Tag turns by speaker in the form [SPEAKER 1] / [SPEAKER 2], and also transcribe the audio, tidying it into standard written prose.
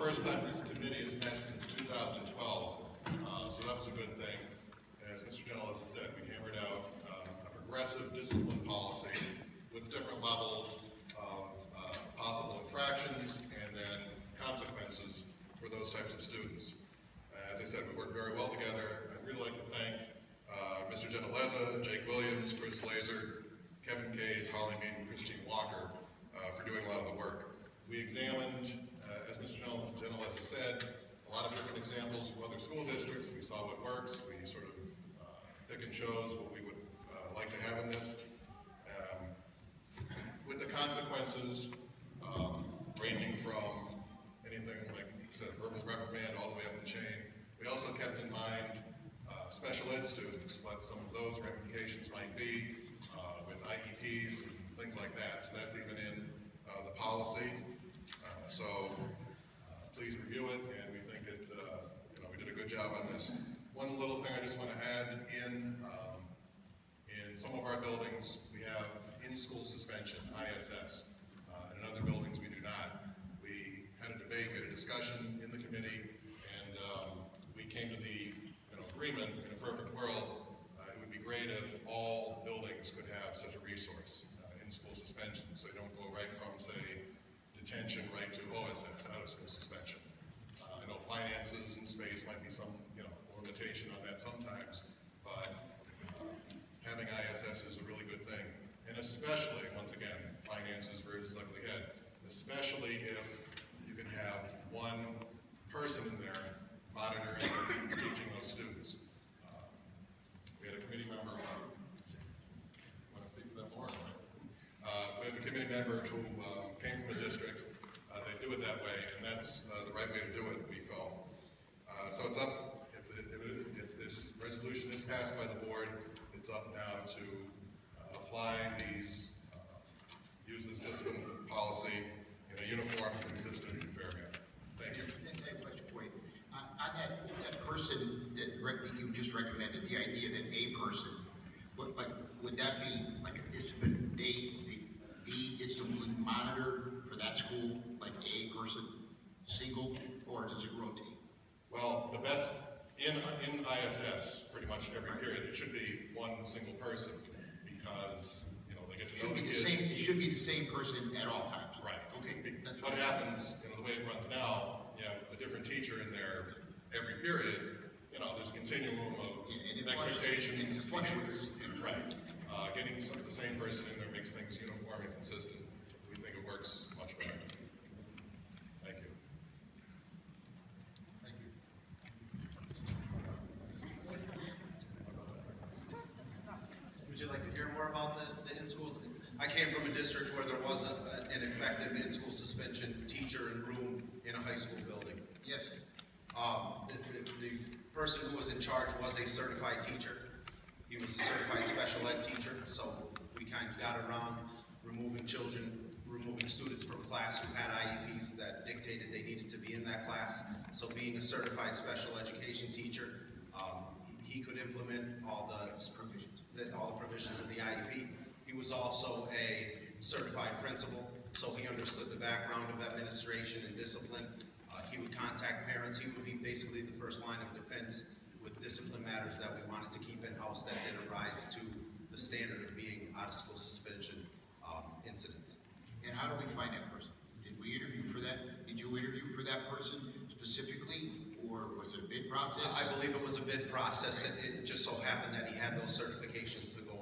[SPEAKER 1] first time this committee has met since 2012, so that was a good thing. And as Mr. Gentileza said, we hammered out a progressive discipline policy with different levels of possible infractions and then consequences for those types of students. As I said, we work very well together. I'd really like to thank Mr. Gentileza, Jake Williams, Chris Laser, Kevin Kays, Holly Mead, and Christine Walker for doing a lot of the work. We examined, as Mr. Gentileza said, a lot of different examples from other school districts. We saw what works. We sort of pick and chose what we would like to have in this. With the consequences ranging from anything like you said, verbal reprimand all the way up the chain. We also kept in mind special ed students, what some of those ramifications might be with IEPs and things like that. So that's even in the policy. Please review it, and we think it, we did a good job on this. One little thing I just want to add, in some of our buildings, we have in-school suspension, ISS. In other buildings, we do not. We had a debate, we had a discussion in the committee, and we came to the agreement, in a perfect world, it would be great if all buildings could have such a resource, in-school suspension, so you don't go right from, say, detention right to OSS, out-of-school suspension. I know finances and space might be some, limitation on that sometimes, but having ISS is a really good thing. And especially, once again, finances versus ugly head, especially if you can have one person in there monitoring and teaching those students. We had a committee member, want to speak to that more? We have a committee member who came from a district. They do it that way, and that's the right way to do it, we felt. So it's up, if this resolution is passed by the board, it's up now to apply these, use this discipline policy in a uniform, consistent, and fair manner. Thank you.
[SPEAKER 2] I have a question for you. On that person that you just recommended, the idea that a person, would that be like a discipline, the discipline monitor for that school, like a person, single, or does it rotate?
[SPEAKER 1] Well, the best, in ISS, pretty much every period, it should be one single person, because, they get to know the kids.
[SPEAKER 2] It should be the same person at all times.
[SPEAKER 1] Right.
[SPEAKER 2] Okay.
[SPEAKER 1] That's what happens, the way it runs now, you have a different teacher in there every period, there's a continuum of expectations.
[SPEAKER 2] And it fluctuates.
[SPEAKER 1] Right. Getting the same person in there makes things uniform and consistent. We think it works much better. Thank you.
[SPEAKER 2] Thank you.
[SPEAKER 3] Would you like to hear more about the in-school? I came from a district where there was an effective in-school suspension teacher and room in a high school building.
[SPEAKER 2] Yes.
[SPEAKER 3] The person who was in charge was a certified teacher. He was a certified special ed teacher, so we kind of got around removing students from class who had IEPs that dictated they needed to be in that class. So being a certified special education teacher, he could implement all the provisions of the IEP. He was also a certified principal, so he understood the background of administration and discipline. He would contact parents. He would be basically the first line of defense with discipline matters that we wanted to keep in-house that didn't rise to the standard of being out-of-school suspension incidents.
[SPEAKER 2] And how do we find that person? Did we interview for that? Did you interview for that person specifically, or was it a bid process?
[SPEAKER 3] I believe it was a bid process. It just so happened that he had those certifications to go